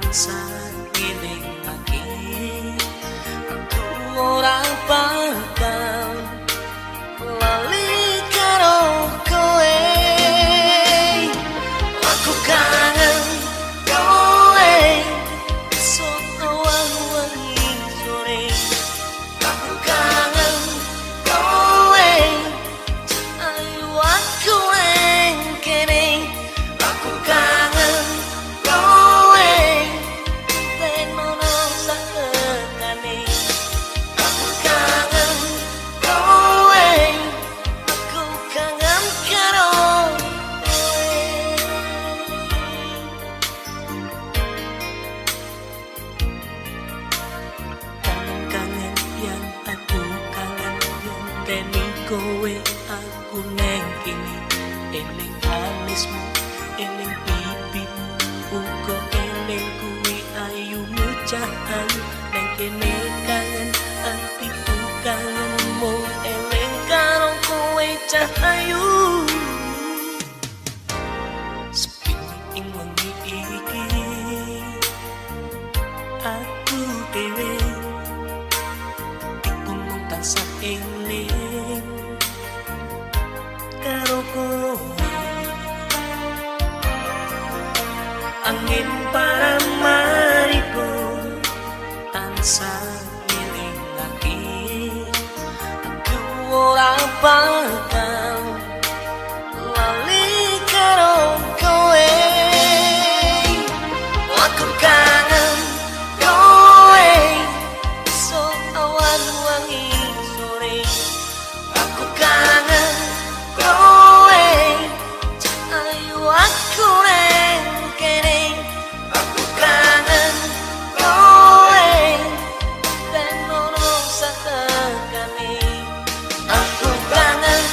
tansah eling lagi aku ora bakal lali karo kowe aku kangen kowe sono wangi sore aku kangen kowe ayo aku kene aku kangen kowe tenono sakekane aku kangen kowe aku kangen karo kangen yang aku kangen yang Nenny kowe aku neng kini eling alismu eling pipimu uga eling kuwi ayumu cahayu neng kene kangen atiku kangen mung eling karo kowe cahayu sepi ing wengi iki aku dhewe iku mung tansah eling karo kowe angin paramaribo tansah eling lagi aku ora bakal lali karo kowe aku kangen kowe so awan wangi sore aku kangen kowe ayo aku kene aku kangen kowe tenono sakekane aku kangen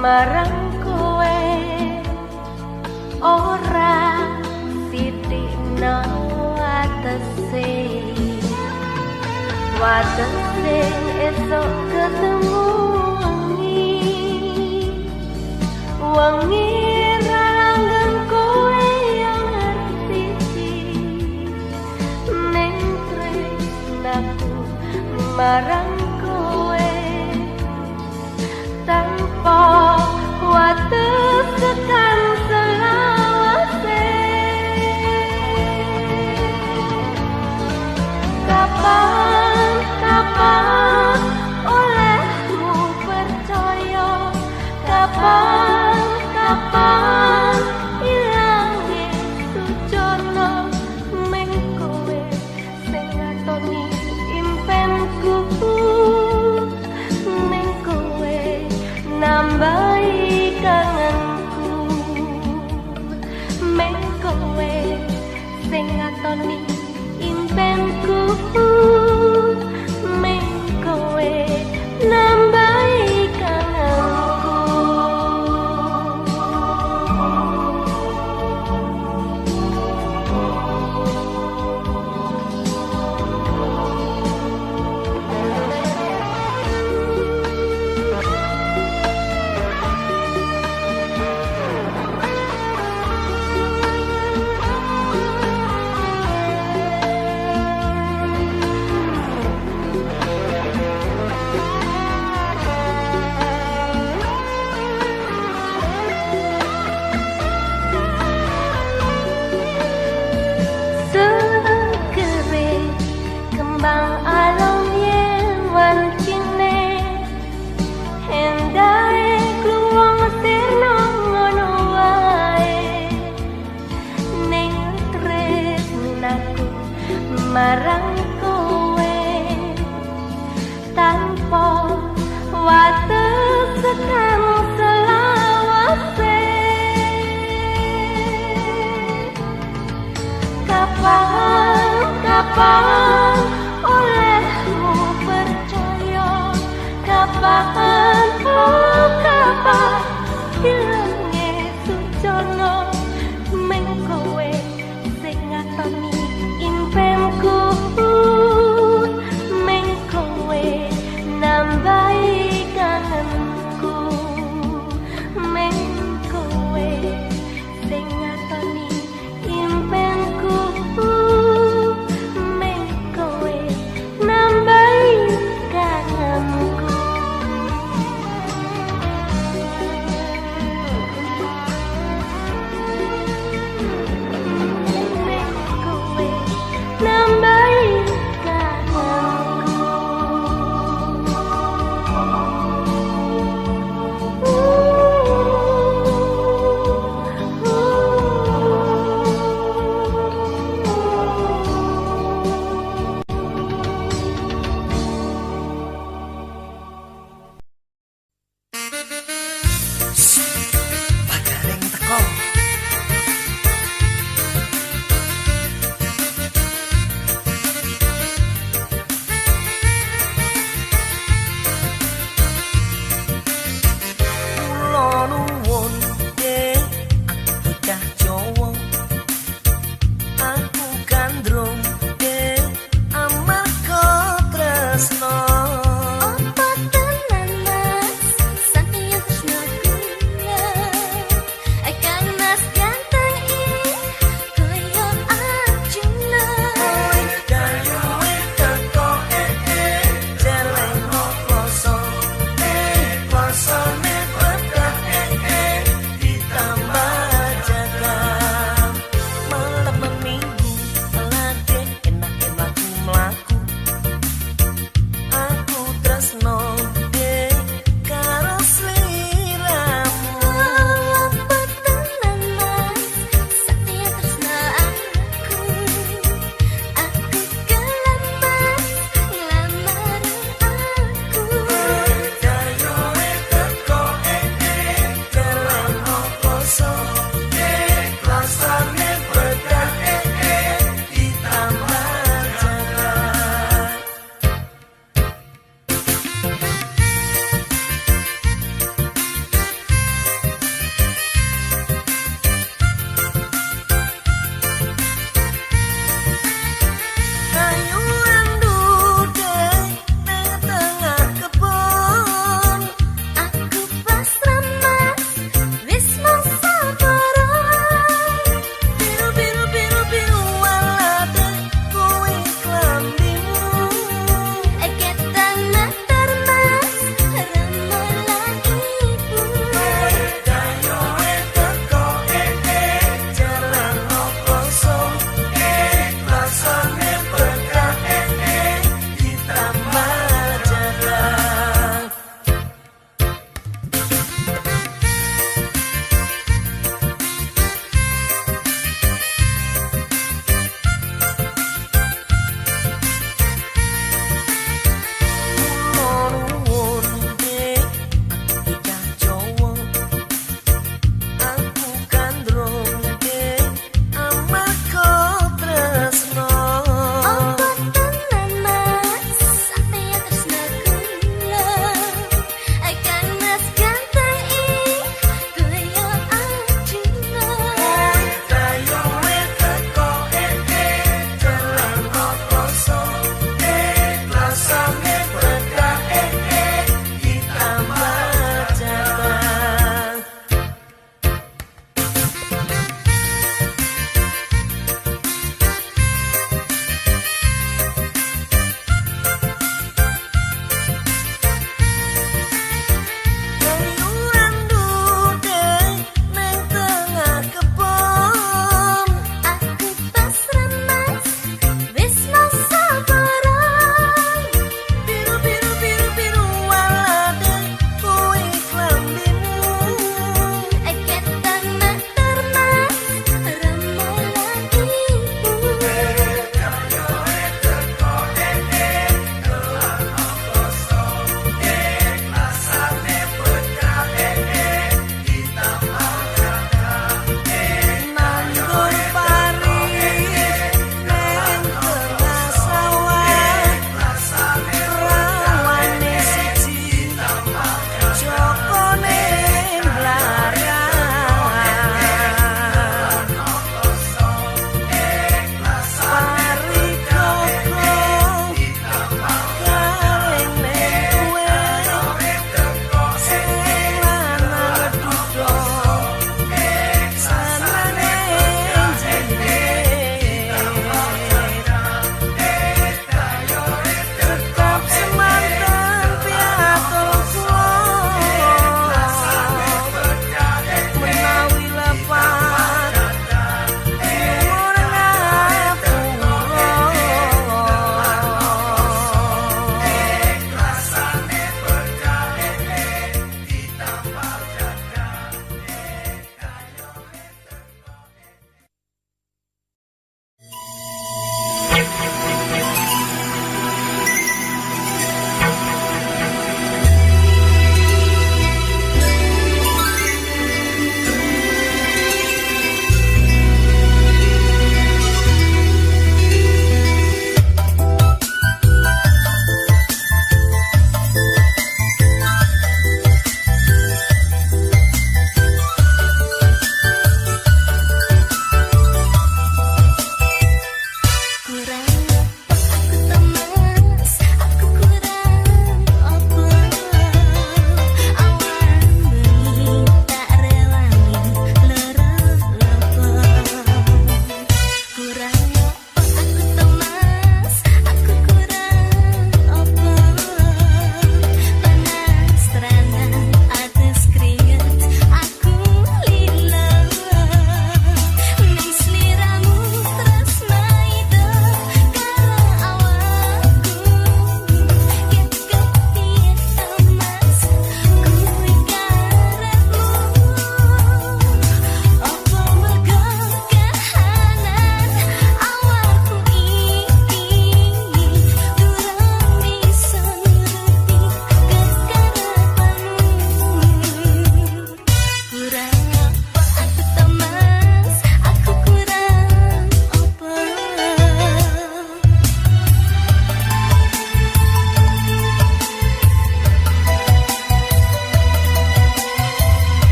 marang kowe ora titikno watese esok ketemu wangi ranggang kowe yang ngerti ning tresnaku marang kowe tanpa wates tekan selawase kapan olehmu percaya kapan ilange sujono meng kowe sing ngatoni impenku meng kowe nambahi kangenku meng kowe sing ngatoni impenku meng kowe nambahi kangenku. Marang kowe tanpa wates tekan selawase kapan olehmu percaya kapan ilange sujono meng kowe sing ngatoni impenku meng kowe nambahi kangenku meng kowe sing ngatoni impenku meng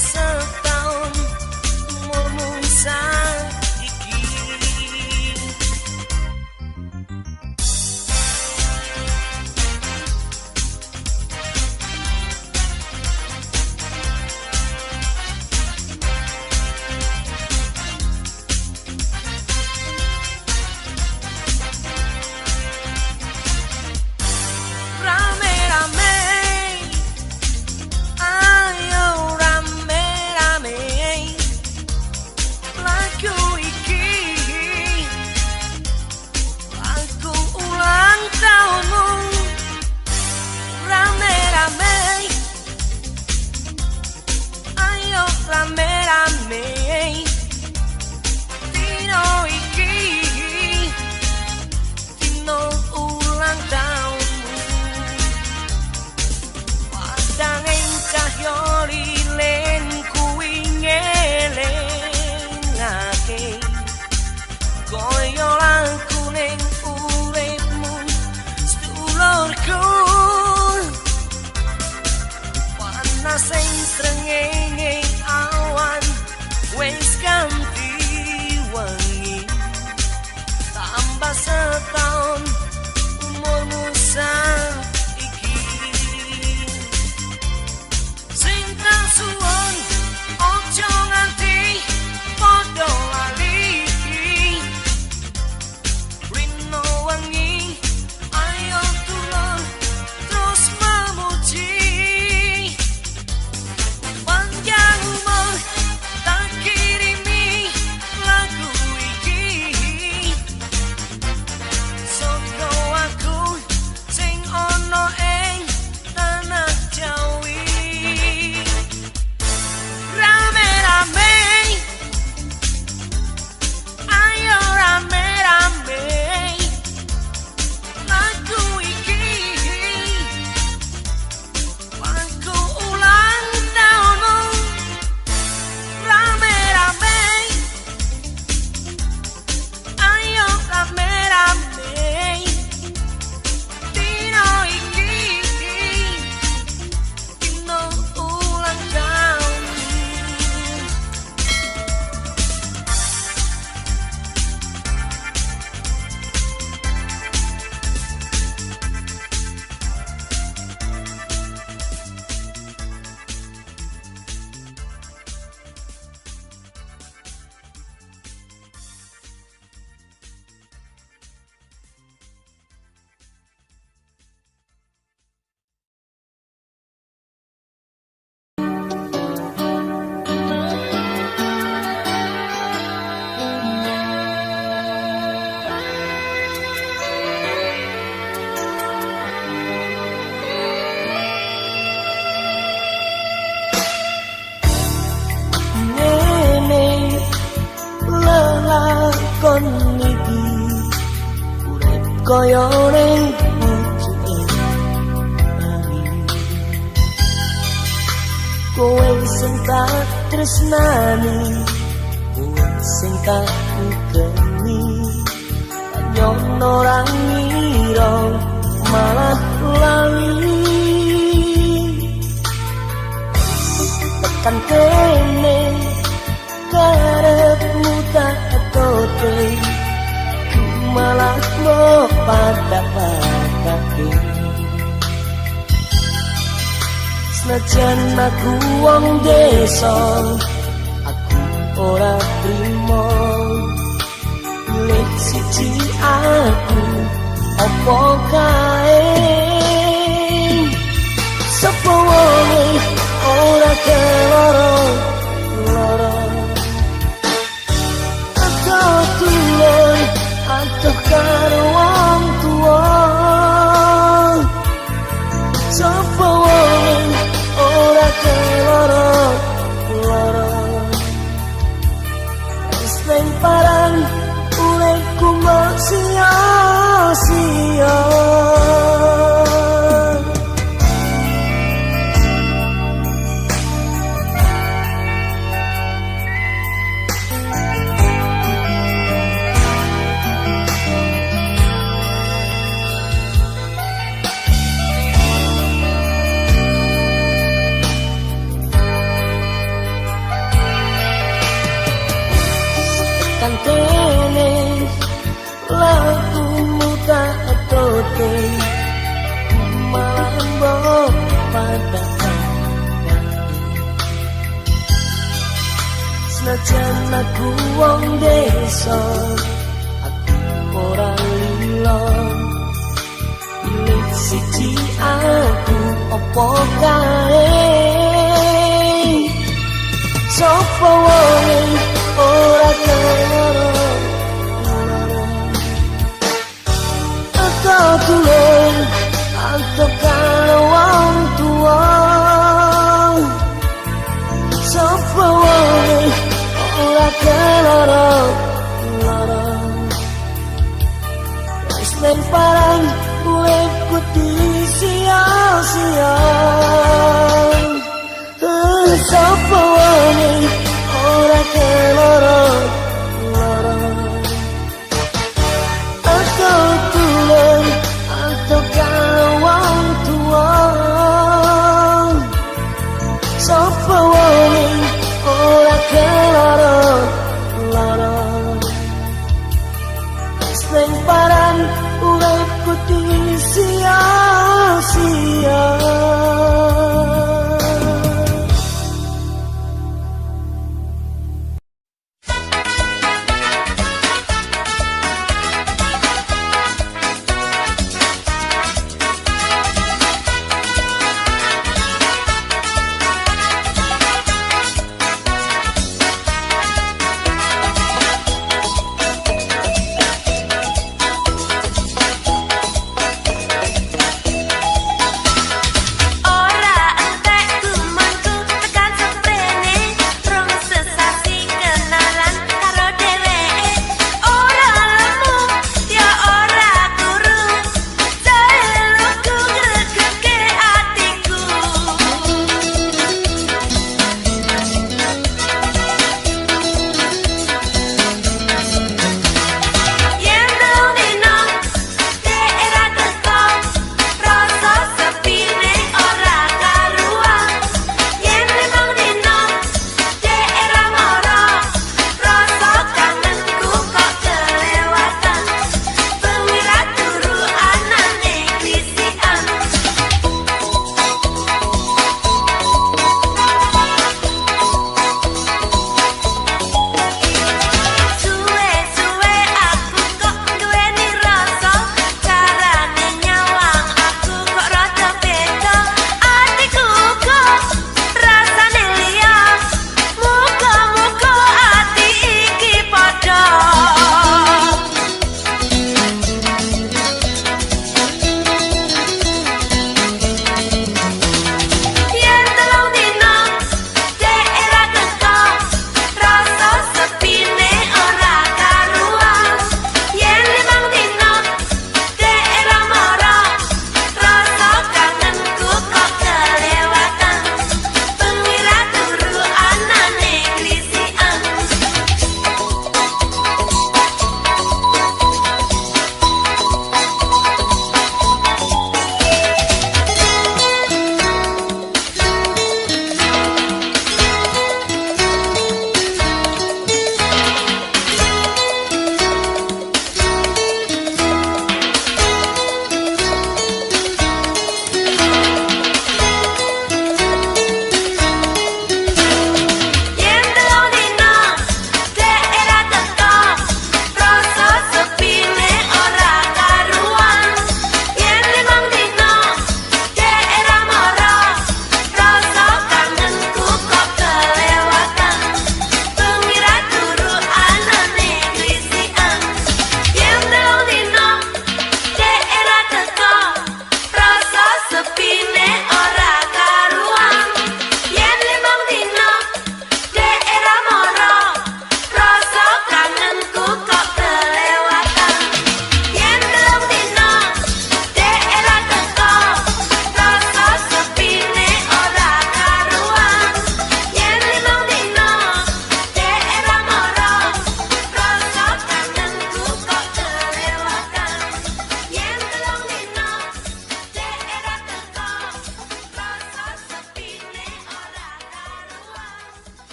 setahun umurmu saiki. Sing srengenge awan wis ganti wengi, tambah setahun umurmu saiki. Sing tak suwun ojo nganti padha lali, rino wengi ayo tulung terus memuji. Kon iki urip kaya ning pucuke bali, kowe sing tak tresnani, kowe sing tak ugemi, nyono ora ngira malah lali. Tekan kene karepmu tak tote, ku malah mau pada-padake. Senajan aku wong desa, aku ora trimo pilih siji aku apa kae. Sapa wae ora keloro loro, tulung atuh karo wong tuwa. Sapa wae ora keloro loro, wis ning parang uripku mok sia-sia. iso aku ora lilo milik siji aku opo kae sapa wong ora keloro aku tulung aku karo wong tua sapa wong ora keloro wis lemparan uripku sia-sia sapa wong ora keloro aku tulung aku karo wong tua sapa wong ora keloro lemparan uripku sia-sia.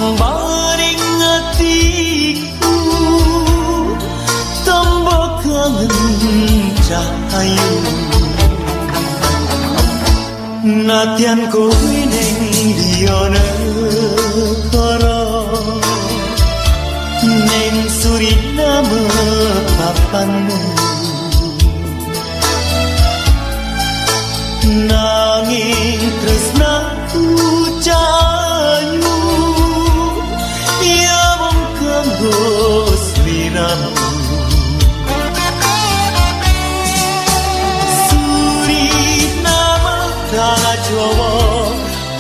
tambaring hatiku tambah kangen cahayu Natian kowe ning liya negara ning Suriname papanmu nanging tresnaku cahayu ya mung kanggo sliramu Suriname tanah Jawa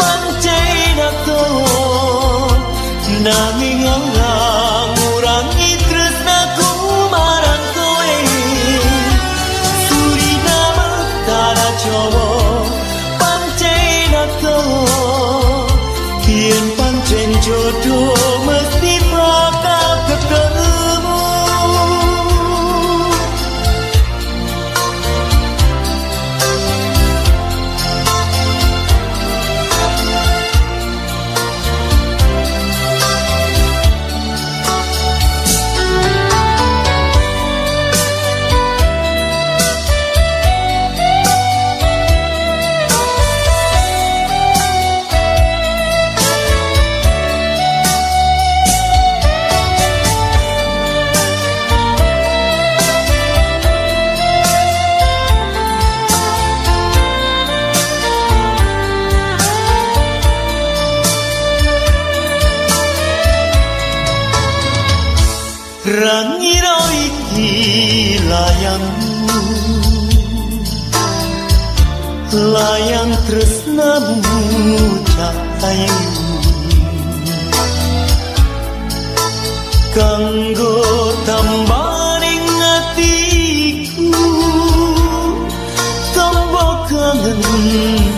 pancen aku nanging ora ngurangi tresnaku marang kowe Suriname tanah Jawa pancen aku yen pancen jodoh mesti bakal ketemu Rangiro iki layangmu layang tresnamu cahayu kanggo tambaring hatiku tambah kangen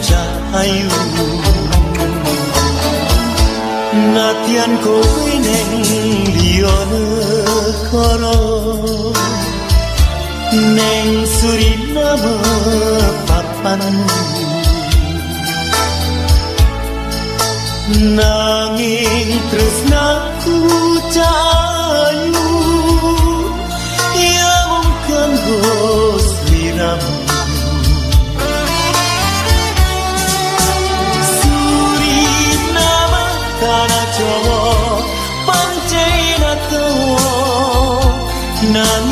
cahayu Natian kowe ning liya negara ning Suriname papanmu nanging tresnaku cahayu ya mung kanggo sliramu Suriname tanah Jawa pancen aku nanging